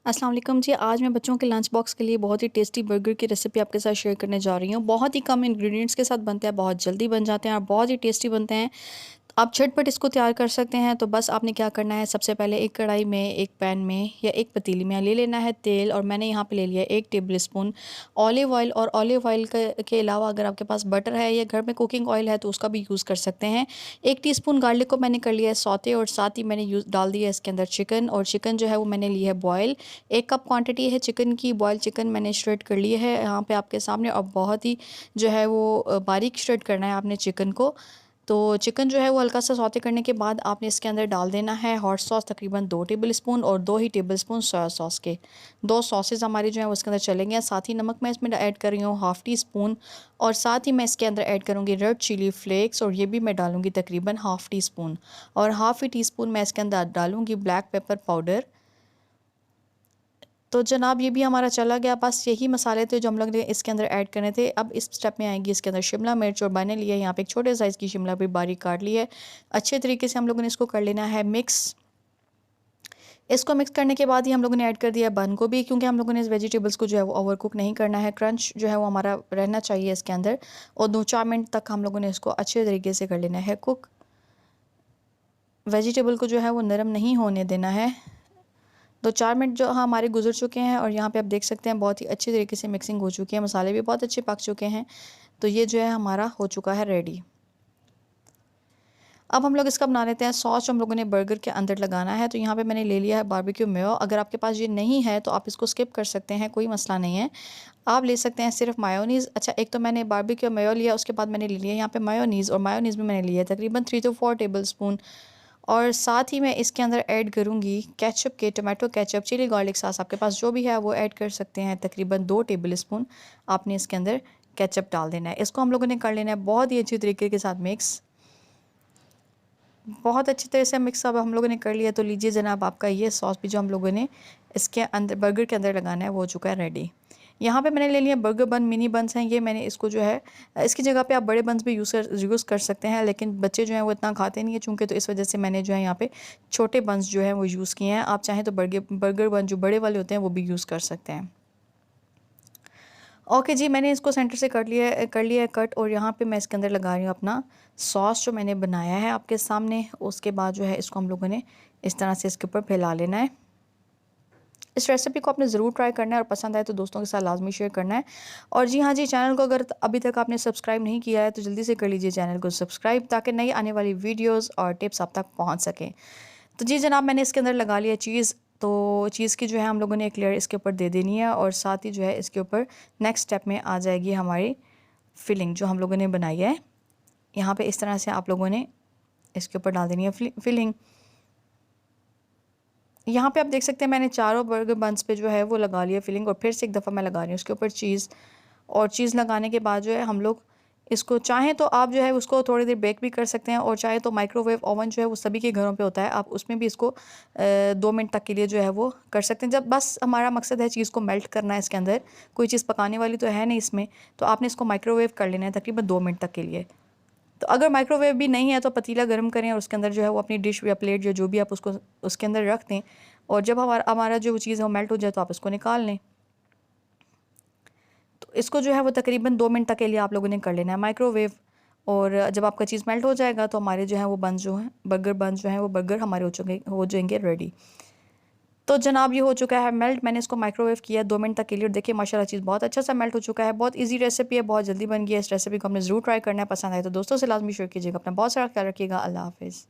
अस्सलाम वालेकुम जी। आज मैं बच्चों के लंच बॉक्स के लिए बहुत ही टेस्टी बर्गर की रेसिपी आपके साथ शेयर करने जा रही हूँ। बहुत ही कम इंग्रेडिएंट्स के साथ बनते हैं, बहुत जल्दी बन जाते हैं और बहुत ही टेस्टी बनते हैं। आप झटपट इसको तैयार कर सकते हैं। तो बस आपने क्या करना है, सबसे पहले एक कढ़ाई में, एक पैन में या एक पतीली में ले लेना है तेल। और मैंने यहाँ पे ले लिया 1 टेबल स्पून ऑलिव ऑयल। और ऑलिव ऑयल के अलावा अगर आपके पास बटर है या घर में कुकिंग ऑयल है तो उसका भी यूज़ कर सकते हैं। 1 टीस्पून गार्लिक को मैंने कर लिया है सौते, और साथ ही मैंने डाल दिया है इसके अंदर चिकन। और चिकन जो है वो मैंने ली है बॉयल। 1 कप क्वांटिटी है चिकन की। बॉयल चिकन मैंने श्रेड कर ली है यहाँ पे आपके सामने। और बहुत ही जो है वो बारीक श्रेड करना है आपने चिकन को। तो चिकन जो है वो हल्का सा सौते करने के बाद आपने इसके अंदर डाल देना है हॉट सॉस तकरीबन 2 टेबल स्पून, और 2 ही टेबल स्पून सोया सॉस के। 2 सॉसेस हमारी जो है वो इसके अंदर चलेंगे। साथ ही नमक मैं इसमें ऐड कर रही हूँ हाफ़ टी स्पून। और साथ ही मैं इसके अंदर ऐड करूँगी रेड चिली फ्लेक्स, और ये भी मैं डालूँगी तकरीबन हाफ़ टी स्पून। और हाफ़ ही टी स्पून मैं इसके अंदर डालूँगी ब्लैक पेपर पाउडर। तो जनाब ये भी हमारा चला गया। बस यही मसाले थे जो हम लोग ने इसके अंदर ऐड करने थे। अब इस स्टेप में आएगी इसके अंदर शिमला मिर्च, और मैंने लिया यहाँ पे एक छोटे साइज़ की शिमला भी बारीक काट ली है। अच्छे तरीके से हम लोगों ने इसको कर लेना है मिक्स। इसको मिक्स करने के बाद ही हम लोगों ने ऐड कर दिया बंद गोभी, क्योंकि हम लोगों ने इस वेजिटेबल्स को जो है वो ओवर कुक नहीं करना है। क्रंच जो है वो हमारा रहना चाहिए इसके अंदर। और 2-4 मिनट तक हम लोगों ने इसको अच्छे तरीके से कर लेना है कुक। वेजिटेबल को जो है वो नरम नहीं होने देना है। तो 4 मिनट जो हमारे गुजर चुके हैं, और यहाँ पे आप देख सकते हैं बहुत ही अच्छी तरीके से मिक्सिंग हो चुकी है। मसाले भी बहुत अच्छे पक चुके हैं। तो ये जो है हमारा हो चुका है रेडी। अब हम लोग इसका बना लेते हैं सॉस जो हम लोगों ने बर्गर के अंदर लगाना है। तो यहाँ पे मैंने ले लिया है बारबेक्यू मेयो। अगर आपके पास ये नहीं है तो आप इसको स्किप कर सकते हैं, कोई मसला नहीं है। आप ले सकते हैं सिर्फ मायोनीज़। अच्छा, एक तो मैंने बारबेक्यू मेयो लिया, उसके बाद मैंने ले लिया यहाँ पे मायोनीज़। और मायोनीज़ भी मैंने लिया है तकरीबन 3 to 4 टेबल स्पून। और साथ ही मैं इसके अंदर ऐड करूँगी केचप के, tomato ketchup, chilli garlic sauce आपके पास जो भी है वो ऐड कर सकते हैं। तकरीबन 2 टेबल स्पून आपने इसके अंदर केचप डाल देना है। इसको हम लोगों ने कर लेना है बहुत ही अच्छी तरीके के साथ मिक्स। बहुत अच्छी तरह से मिक्स अब हम लोगों ने कर लिया। तो लीजिए जनाब, आपका ये सॉस भी जो हम लोगों ने इसके अंदर बर्गर के अंदर लगाना है वो हो चुका है रेडी। यहाँ पे मैंने ले लिया बर्गर बन, मिनी बन्स हैं ये। मैंने इसको जो है इसकी जगह पे आप बड़े बन्स भी यूज़ कर सकते हैं, लेकिन बच्चे जो हैं वो इतना खाते नहीं है चूँकि, तो इस वजह से मैंने जो है यहाँ पे छोटे बन्स जो हैं वो यूज़ किए हैं। आप चाहें तो बर्गर बन जो बड़े वाले होते हैं वो भी यूज़ कर सकते हैं। ओके जी, मैंने इसको सेंटर से कर लिया है कट। और यहाँ पे मैं इसके अंदर लगा रही हूँ अपना सॉस जो मैंने बनाया है आपके सामने। उसके बाद जो है इसको हम लोगों ने इस तरह से इसके ऊपर फैला लेना है। इस रेसिपी को आपने ज़रूर ट्राई करना है, और पसंद आए तो दोस्तों के साथ लाजमी शेयर करना है। और जी हाँ जी, चैनल को अगर अभी तक आपने सब्सक्राइब नहीं किया है तो जल्दी से कर लीजिए चैनल को सब्सक्राइब, ताकि नई आने वाली वीडियोज़ और टिप्स आप तक पहुँच सकें। तो जी जनाब, मैंने इसके अंदर लगा लिया चीज़। तो चीज़ की जो है हम लोगों ने एक लेयर इसके ऊपर दे देनी है। और साथ ही जो है इसके ऊपर नेक्स्ट स्टेप में आ जाएगी हमारी फिलिंग जो हम लोगों ने बनाई है। यहाँ पे इस तरह से आप लोगों ने इसके ऊपर डाल देनी है फिलिंग। यहाँ पे आप देख सकते हैं मैंने चारों बर्गर बन्स पे जो है वो लगा लिया फिलिंग। और फिर से एक दफ़ा मैं लगा रही हूँ उसके ऊपर चीज़। और चीज़ लगाने के बाद जो है हम लोग इसको, चाहें तो आप जो है उसको थोड़ी देर बेक भी कर सकते हैं, और चाहे तो माइक्रोवेव ओवन जो है वो सभी के घरों पे होता है, आप उसमें भी इसको 2 मिनट तक के लिए जो है वो कर सकते हैं। जब बस हमारा मकसद है चीज़ को मेल्ट करना है इसके अंदर, कोई चीज़ पकाने वाली तो है नहीं इसमें, तो आपने इसको माइक्रोवेव कर लेना है तकरीबन 2 मिनट तक के लिए। तो अगर माइक्रोवेव भी नहीं है तो पतीला गर्म करें और उसके अंदर जो है वो अपनी डिश या प्लेट या जो भी आप उसको उसके अंदर रख दें। और जब हमारा हमारा जो चीज़ है वो मेल्ट हो जाए तो आप इसको निकाल लें। तो इसको जो है वो तकरीबन 2 मिनट तक के लिए आप लोगों ने कर लेना है माइक्रोवेव। और जब आपका चीज़ मेल्ट हो जाएगा तो हमारे जो है वो बन जो है बर्गर बन जो है वो बर्गर हमारे हो जाएंगे रेडी। तो जनाब ये हो चुका है मेल्ट। मैंने इसको माइक्रोवेव किया 2 मिनट तक के लिए, और देखिए माशाल्लाह चीज़ बहुत अच्छा सा मेल्ट हो चुका है। बहुत इजी रेसिपी है, बहुत जल्दी बन गई है। इस रेसिपी को हमने ज़रूर ट्राई करना है। पसंद आए तो दोस्तों से लाजमी शेयर कीजिएगा। अपना बहुत सारा ख्याल रखिएगा। अल्लाह हाफिज़।